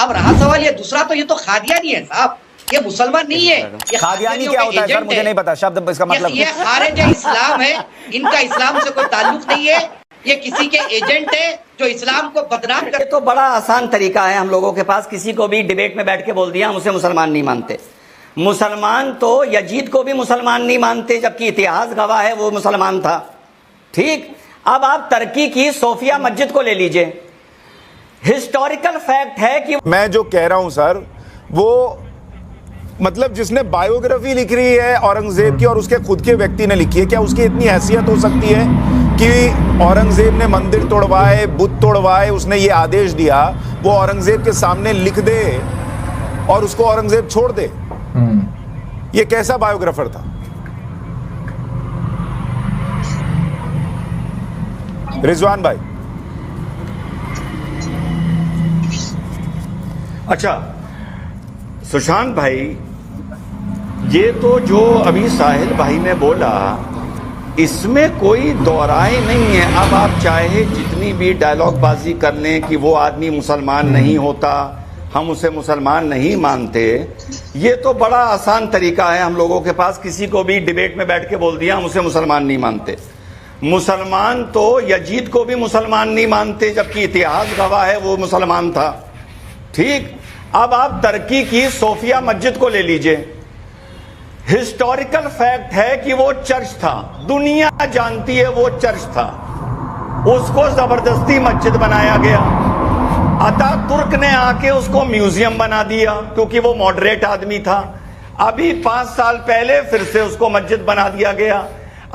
अब रहा सवाल ये दूसरा, तो ये तो खादियानी है साहब, ये मुसलमान नहीं है। ये खादियानी क्या होता है सर? मुझे नहीं पता शब्द इसका मतलब। ये खारिज इस्लाम है, इनका इस्लाम से कोई ताल्लुक नहीं है, ये किसी के एजेंट है जो इस्लाम को बदनाम कर। ये तो बड़ा आसान तरीका है हम लोगों के पास, किसी को भी डिबेट में बैठ के बोल दिया हम उसे मुसलमान नहीं मानते। मुसलमान तो यजीद को भी मुसलमान नहीं मानते, जबकि इतिहास गवाह है वो मुसलमान था। ठीक, अब आप तुर्की की सोफिया मस्जिद को ले लीजिए, हिस्टोरिकल फैक्ट है कि मैं जो कह रहा हूं सर, वो मतलब जिसने बायोग्राफी लिख रही है औरंगजेब की और उसके खुद के व्यक्ति ने लिखी है, क्या उसकी इतनी हैसियत हो सकती है कि औरंगजेब ने मंदिर तोड़वाए, बुत तोड़वाए, उसने ये आदेश दिया, वो औरंगजेब के सामने लिख दे और उसको औरंगजेब छोड़ दे? ये कैसा बायोग्राफर था? रिजवान भाई। अच्छा सुशांत भाई, ये तो जो अभी साहिल भाई ने बोला इसमें कोई दोहराए नहीं है। अब आप चाहे जितनी भी डायलॉग बाजी कर लें कि वो आदमी मुसलमान नहीं होता, हम उसे मुसलमान नहीं मानते, ये तो बड़ा आसान तरीका है हम लोगों के पास, किसी को भी डिबेट में बैठ के बोल दिया हम उसे मुसलमान नहीं मानते। मुसलमान तो यजीद को भी मुसलमान नहीं मानते, जबकि इतिहास गवाह है वो मुसलमान था। ठीक, अब आप तुर्की की सोफिया मस्जिद को ले लीजिए, हिस्टोरिकल फैक्ट है कि वो चर्च था, दुनिया जानती है वो चर्च था, उसको जबरदस्ती मस्जिद बनाया गया। अतातुर्क ने आके उसको म्यूजियम बना दिया क्योंकि वो मॉडरेट आदमी था। अभी 5 साल पहले फिर से उसको मस्जिद बना दिया गया।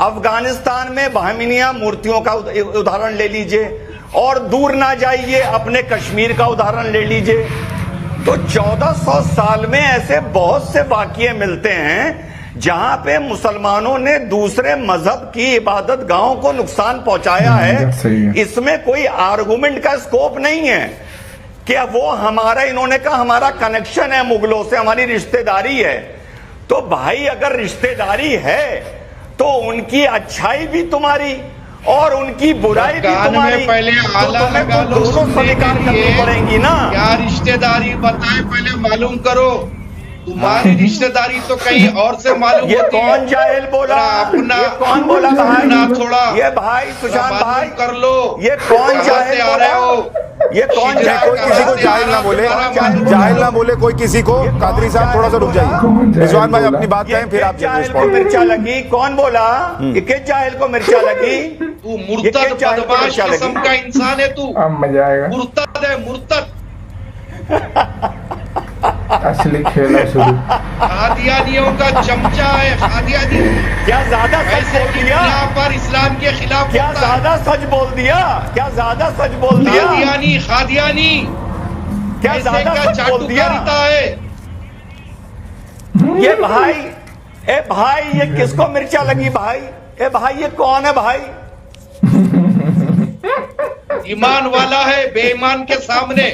अफगानिस्तान में बहमिनिया मूर्तियों का उदाहरण ले लीजिए, और दूर ना जाइए अपने कश्मीर का उदाहरण ले लीजिए। तो 1400 साल में ऐसे बहुत से वाकये मिलते हैं जहां पे मुसलमानों ने दूसरे मजहब की इबादत गाहों को नुकसान पहुंचाया है। इसमें कोई आर्गुमेंट का स्कोप नहीं है। क्या वो हमारा, इन्होंने कहा हमारा कनेक्शन है मुगलों से, हमारी रिश्तेदारी है, तो भाई अगर रिश्तेदारी है तो उनकी अच्छाई भी तुम्हारी और उनकी बुराई भी तुम्हारी, पहले आला तो लगा लो, दोनों स्वीकार करनी पड़ेंगी ना। क्या रिश्तेदारी बताए पहले मालूम करो, तुम्हारी रिश्तेदारी तो कहीं और से मालूम ये होती है। कौन जाहिल बोला? अपना ये कौन बोला भाई? थोड़ा ये भाई सुशांत भाई कर लो, ये कौन जाहिल आ रहे हो? ये कौन जाहिल? कोई किसी को जाहिल ना बोले, जाहिल ना बोले कोई किसी को। कादरी साहब थोड़ा सा रुक जाइए, रिजवान भाई अपनी बात कहें फिर आप जाहिल को मिर्चा लगी। कौन बोला ये किस जाहिल को मिर्चा लगी? तू मुर्तद बदमाश किस्म का इंसान है, तू मजा आएगा। मुर्तद है, मुर्तद। असली खेला शुरू। खादियानियों का चमचा है, खादियानी। क्या ज्यादा सच बोल दिया? पर इस्लाम के खिलाफ क्या ज्यादा सच बोल दिया? क्या ज्यादा सच बोल दिया? खादियानी, खादियानी क्या ज्यादा सच बोल दिया? है ये भाई, ए भाई ये किसको मिर्चा लगी भाई? ए भाई ये कौन है भाई? ईमान वाला है बेईमान के सामने।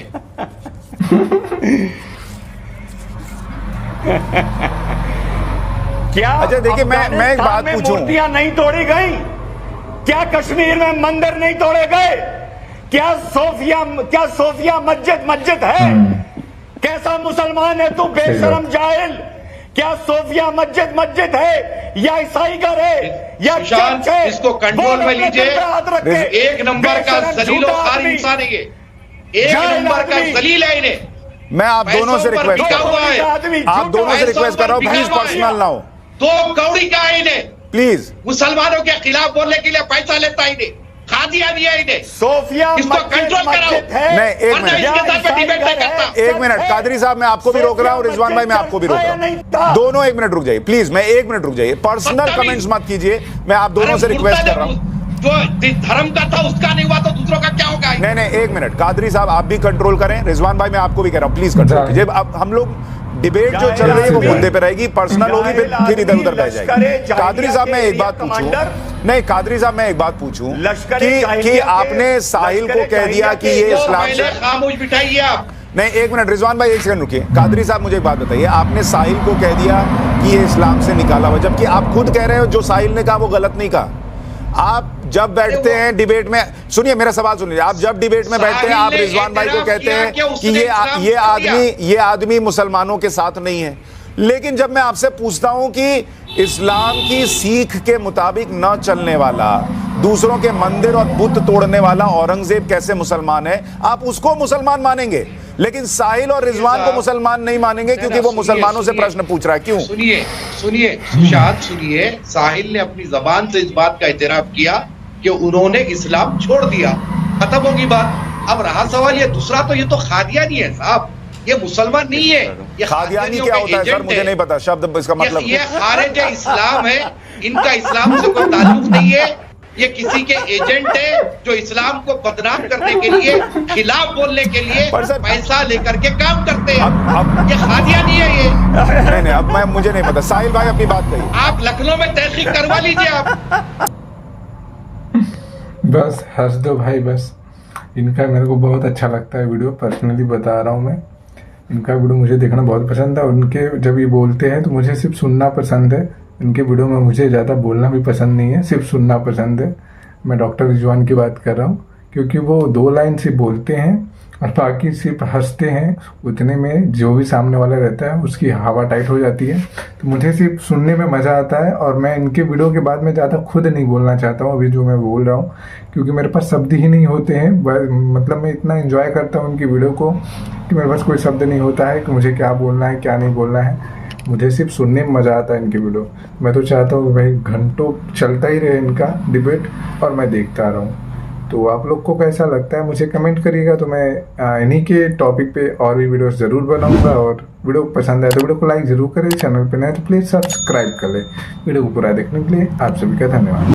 क्या अच्छा देखिए, मैं एक बात पूछूं, मूर्तियां नहीं तोड़ी गई? क्या कश्मीर में मंदिर नहीं तोड़े गए? क्या सोफिया मस्जिद है? कैसा मुसलमान है तू बेशरम जाहिल? क्या सोफिया मस्जिद है या ईसाई घर है या चर्च है? इसको कंट्रोल में लीजिए। एक नंबर का जलील और खार इंसान है ये, एक नंबर का जलील है इन्हें। मैं आप दोनों से रिक्वेस्ट कर रहा हूँ, आप दोनों से रिक्वेस्ट कर रहा हूँ, प्लीज पर्सनल ना हो। 2 कौड़ी का है इन्हें, प्लीज। मुसलमानों के खिलाफ बोलने के लिए पैसा लेता है इन्हें, खादियानी है इन्हें। सोफिया इसको कंट्रोल कराओ। नहीं, एक मिनट, एक मिनट कादरी साहब, मैं आपको भी रोक रहा हूँ, रिजवान भाई मैं आपको भी रोक रहा हूँ। दोनों 1 मिनट रुक जाइए प्लीज, मैं 1 मिनट रुक जाइए, पर्सनल कमेंट्स मत कीजिए, मैं आप दोनों से रिक्वेस्ट कर रहा हूँ। जो धर्म का था उसका नहीं हुआ तो दूसरों का क्या होगा? नहीं, 1 मिनट कादरी साहब, आप भी कंट्रोल करें। रिजवान भाई मैं आपको भी कह रहा हूँ, प्लीज कंट्रोल कीजिए। अब हम लोग डिबेट जो चल रही है वो मुद्दे पे रहेगी, पर्सनल होगी फिर इधर उधर बह जाएगी। कादरी साहब मैं एक बात पूछूं, नहीं कादरी साहब मैं एक बात पूछूं कि आपने साहिल को कह दिया कि ये इस्लाम से, खामोश बिठाइए आप। नहीं 1 मिनट रिजवान भाई 1 सेकंड रुकिए। कादरी साहब मुझे एक बात बताइए, आपने साहिल को कह दिया कि ये इस्लाम से निकाला हुआ, जबकि आप खुद कह रहे हो जो साहिल ने कहा वो गलत नहीं कहा। आप जब बैठते हैं डिबेट में, सुनिए मेरा सवाल सुनिए, आप जब डिबेट में बैठते हैं आप रिजवान भाई को कहते हैं कि ये आदमी मुसलमानों के साथ नहीं है, लेकिन जब मैं आपसे पूछता हूं कि इस्लाम की सीख के मुताबिक न चलने वाला, दूसरों के मंदिर और बुत तोड़ने वाला औरंगजेब कैसे मुसलमान है, आप उसको मुसलमान मानेंगे, लेकिन साहिल और रिजवान को मुसलमान नहीं मानेंगे क्योंकि वो मुसलमानों से प्रश्न पूछ रहा है। क्यों? सुनिए सुशांत, सुनिए, साहिल ने अपनी जबान से इस बात का इतराफ किया कि उन्होंने इस्लाम छोड़ दिया, खत्म होगी बात। अब रहा सवाल ये दूसरा, तो ये तो खादियानी है साहब, ये मुसलमान नहीं है। ये खादियानी क्या होता है सर? मुझे नहीं पता शब्द इसका मतलब। ये खारिज इस्लाम है, इनका इस्लाम से कोई ताल्लुक नहीं है, ये किसी के एजेंट है जो इस्लाम को बदनाम करने के लिए, खिलाफ बोलने के लिए पैसा लेकर के काम करते हैं। ये खादियानी है ये। नहीं, अब मुझे नहीं पता। साहिल भाई अपनी बात कहिए। आप लखनऊ में तहकीक करवा लीजिए आप। बस हंस दो भाई, बस। इनका मेरे को बहुत अच्छा लगता है वीडियो, पर्सनली बता रहा हूँ मैं। इनका वीडियो मुझे देखना बहुत पसंद है, और उनके जब ये बोलते हैं तो मुझे सिर्फ सुनना पसंद है। इनके वीडियो में मुझे ज़्यादा बोलना भी पसंद नहीं है, सिर्फ सुनना पसंद है। मैं डॉक्टर रिजवान की बात कर रहा हूँ, क्योंकि वो 2 लाइन से बोलते हैं और बाकी सिर्फ हंसते हैं, उतने में जो भी सामने वाला रहता है उसकी हवा टाइट हो जाती है। तो मुझे सिर्फ सुनने में मज़ा आता है, और मैं इनके वीडियो के बाद में ज़्यादा खुद नहीं बोलना चाहता हूँ अभी जो मैं बोल रहा हूँ, क्योंकि मेरे पास शब्द ही नहीं होते हैं। मतलब मैं इतना एंजॉय करता हूँ उनकी वीडियो को कि मेरे पास कोई शब्द नहीं होता है कि मुझे क्या बोलना है क्या नहीं बोलना है। मुझे सिर्फ सुनने में मज़ा आता है इनकी वीडियो। मैं तो चाहता हूँ भाई घंटों चलता ही रहे इनका डिबेट, और मैं देखता रहूँ। तो आप लोग को कैसा लगता है मुझे कमेंट करिएगा, तो मैं इन्हीं के टॉपिक पे और भी वीडियोस ज़रूर बनाऊंगा। और वीडियो पसंद आए तो वीडियो को लाइक ज़रूर करें, चैनल पे नए तो प्लीज़ सब्सक्राइब कर लें। वीडियो को पूरा देखने के लिए आप सभी का धन्यवाद।